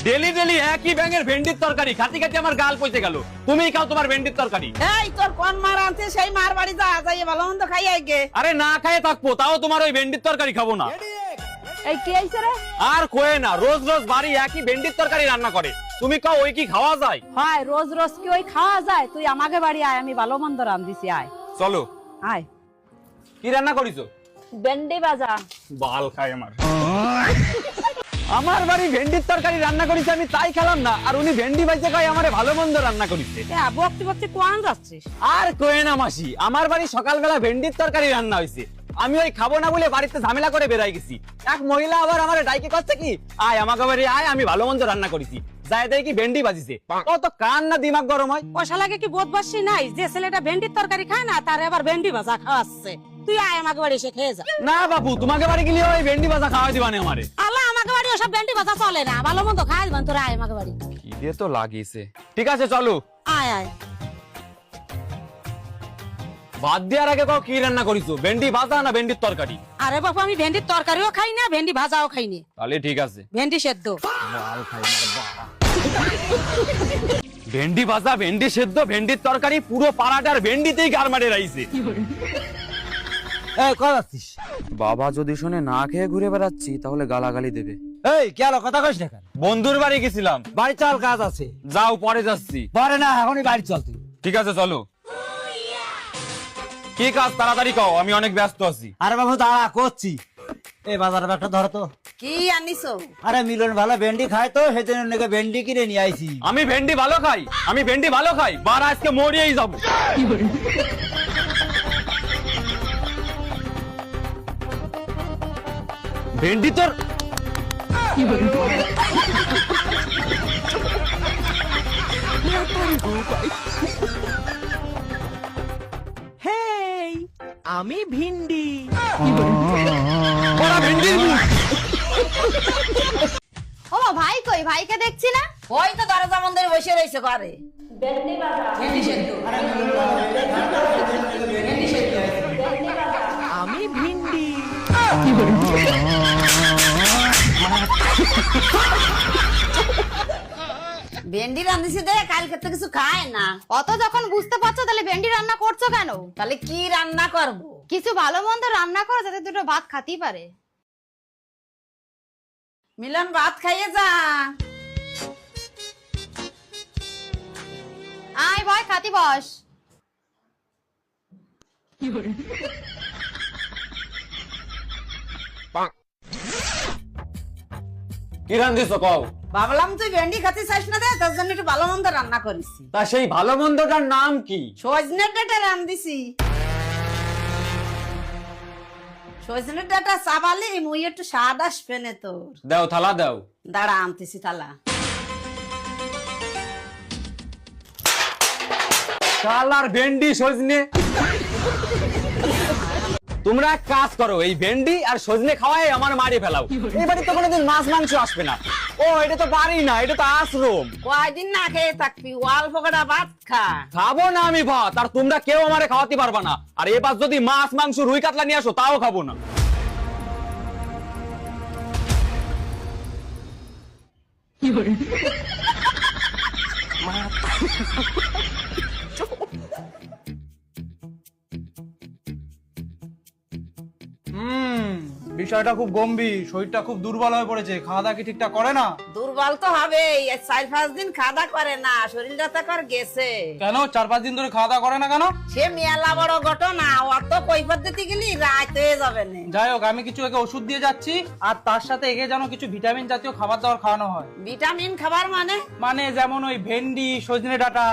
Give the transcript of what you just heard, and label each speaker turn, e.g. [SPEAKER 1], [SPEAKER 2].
[SPEAKER 1] Daily daily একই ব্যাঙের ভেন্ডির তরকারি খাতি খাতি আমার গাল পচে গেল। তুমিই খাও তোমার ভেন্ডির তরকারি।
[SPEAKER 2] এই তোর কোন মার আনছে সেই মার বাড়ি যা যাই ভালো মন্দ খাই আইগে।
[SPEAKER 1] আরে না খাইয়ে থাকবো তাও তোমার ওই ভেন্ডির তরকারি খাবো না।
[SPEAKER 2] এই কি আইছে রে?
[SPEAKER 1] আর কোয়ে না, রোজ রোজ বাড়ি একই ভেন্ডির তরকারি রান্না করে। তুমি খাও, ওই কি খাওয়া যায়?
[SPEAKER 2] হয় রোজ রোজ কি ওই খাওয়া যায়? তুই আমাকে বাড়ি আয়, আমি ভালো মন্দ রান্ধিছি, আয়
[SPEAKER 1] চলো।
[SPEAKER 2] আয়।
[SPEAKER 1] কি রান্না করিছো?
[SPEAKER 2] ভেন্ডি ভাজা।
[SPEAKER 1] বাল খায় আমার। আমার বাড়ি ভেন্ডির তরকারি রান্না করেছে, আমি তাই খেলাম না, আর উনি ভেন্ডি ভাইজে খায় আমারে ভালো মন্দ রান্না করেছে।
[SPEAKER 2] বকতে বকতে কোয়ান যাচ্ছিস?
[SPEAKER 1] আর কোয়ে না মাসি, আমার বাড়ি সকালবেলা ভেন্ডির তরকারি রান্না হয়েছে, আমি ওই খাবো না বলে বাড়িতে ঝামেলা করে বেরাই গেছি। এক মহিলা আবার আমার ডাইকে করছে কি, আয় আমাকে বাড়ি আয়, আমি ভালো মন্দ রান্না করেছি। যাই দেখি ভেন্ডি বাজিছে, কত কান না দিমাগ গরম হয়।
[SPEAKER 2] পয়সা লাগে কি বোধবাসী নাই যে ছেলেটা ভেন্ডির তরকারি খায় না তার আবার ভেন্ডি ভাজা খাওয়াচ্ছে? তুই আয় আমাকে বাড়ি এসে খেয়ে যা।
[SPEAKER 1] না বাবু, তোমাকে বাড়ি গেলে ওই ভেন্ডি ভাজা খাওয়াই দিবানে আমারে।
[SPEAKER 2] আল্লাহ, আমাকে বাড়ি ওসব ভেন্ডি ভাজা চলে না, ভালো মন্দ খাই দিবান। তোরা আয় আমাকে বাড়ি।
[SPEAKER 1] খিদে তো লাগিয়েছে। ঠিক আছে চলো।
[SPEAKER 2] আয় আয়।
[SPEAKER 1] ভাত দেওয়ার আগে কও কি রান্না করিছো, ভেন্ডি ভাজা না ভেন্ডির তরকারি?
[SPEAKER 2] আরে বাবা, আমি ভেন্ডির তরকারিও খাই না, ভেন্ডি ভাজাও খাই না।
[SPEAKER 1] তাহলে ঠিক আছে,
[SPEAKER 2] ভেন্ডি সেদ্ধ।
[SPEAKER 1] ভেন্ডি ভাজা, ভেন্ডি সেদ্ধ, ভেন্ডির তরকারি, পুরো পাড়াটার ভেন্ডিতেই গার মারে রাইছে।
[SPEAKER 3] এই কই যাচ্ছিস?
[SPEAKER 4] বাবা যদি শুনে না খেয়ে ঘুরে বেড়াচ্ছি তাহলে গালাগালি দেবে।
[SPEAKER 3] এই কি হলো, কথা কইস না কেন?
[SPEAKER 1] বন্ধুর বাড়ি গেছিলাম।
[SPEAKER 3] বাড়ি চল, কাজ আছে।
[SPEAKER 1] যাও, পরে যাচ্ছি।
[SPEAKER 3] পরে না, এখনই বাড়ি চল তুই।
[SPEAKER 1] ঠিক আছে চলো। কি কাজ তাড়াতাড়ি কও, আমি অনেক ব্যস্ত আছি।
[SPEAKER 3] আরে বাবু দাঁড়া, করছি। এই বাজারে একটা ধরো তো।
[SPEAKER 2] কি আনিছো?
[SPEAKER 3] আরে মিলন ভালো ভেন্ডি খায় তো, সেজন্য নাকি ভেন্ডি কিনে নিয়ে আইছি।
[SPEAKER 1] আমি ভেন্ডি ভালো খাই, আমি ভেন্ডি ভালো খাই, বার আজকে মরিয়েই যাব। ভেন্ডি তোর
[SPEAKER 5] হেই, আমি ভিন্ডি।
[SPEAKER 1] বড় ভেন্ডির মুখ।
[SPEAKER 6] ও ভাই কই? ভাইকে দেখছি না।
[SPEAKER 2] ওই তো দরজা মন্দিরে বসে রয়েছে ঘরে। ভেন্ডি সেদ্ধ।
[SPEAKER 5] আমি ভিন্ডি।
[SPEAKER 2] ভেন্ডি রান্ধিছি দে, কালকে তো কিছু খায় না।
[SPEAKER 6] অত যখন বুঝতে পারছো তাহলে ভেন্ডি রান্না করছো কেন?
[SPEAKER 2] তাহলে কি রান্না করব?
[SPEAKER 6] কিছু ভালো মন্দ রান্না করো যাতে দুটো ভাত খাতেই পারে।
[SPEAKER 2] মিলন ভাত খাইয়ে যা।
[SPEAKER 6] আয় ভাই, খাতি বস।
[SPEAKER 1] কি রান্ধিছো কও?
[SPEAKER 2] ভাবলাম তুই ভেন্ডি খাতে চাইস না দে, তোর জন্য একটু ভালো মন্দ রান্না করেছি।
[SPEAKER 1] তা সেই ভালো মন্দটার নাম কি?
[SPEAKER 2] সজনের ডাটা রান্ধিছি। সজনের ডাটা চাবালি মুই একটু স্বাদ আসবে না তোর।
[SPEAKER 1] দাও, থালা দাও।
[SPEAKER 2] দাঁড়া আনতেছি থালা।
[SPEAKER 1] শালার ভেন্ডি সজনে। তোমরা এক কাজ করো, এই ভেন্ডি আর সজনে খাওয়াই আমার মারি ফেলাও। এই বাড়ি তো কোনোদিন মাছ মাংস আসবে না। ও এটা তো বাড়ি না, এটা তো আশ্রম।
[SPEAKER 2] কয়দিন না খেয়ে থাকবি, অল্প কটা ভাত খা।
[SPEAKER 1] খাবো না আমি ভাত, আর তোমরা কেউ আমারে খাওয়াতে পারবা না। আর এবার যদি মাছ মাংস রুই কাতলা নিয়ে আসো তাও খাবো না।
[SPEAKER 7] বিষয়টা খুব গম্ভীর, শরীরটা খুব দুর্বল হয়ে পড়েছে। খাওয়া দাওয়া কি ঠিকঠাক করে না?
[SPEAKER 2] দুর্বল তো হবেই, 4-5 দিন খাওয়া করে না, শরীরটা তো কর গেছে।
[SPEAKER 7] কেন 4-5 দিন ধরে খাওয়া দাওয়া করে না কেন?
[SPEAKER 2] সে মেলা বড় ঘটনা, অত কৈফত দিতে গেলি রাত হয়ে যাবে না।
[SPEAKER 7] যাই হোক, আমি কিছু একে ওষুধ দিয়ে যাচ্ছি, আর তার সাথে একে যেন কিছু ভিটামিন জাতীয় খাবার দাবার খাওয়ানো হয়।
[SPEAKER 2] ভিটামিন খাবার মানে
[SPEAKER 7] যেমন ওই ভেন্ডি, সজনে ডাঁটা।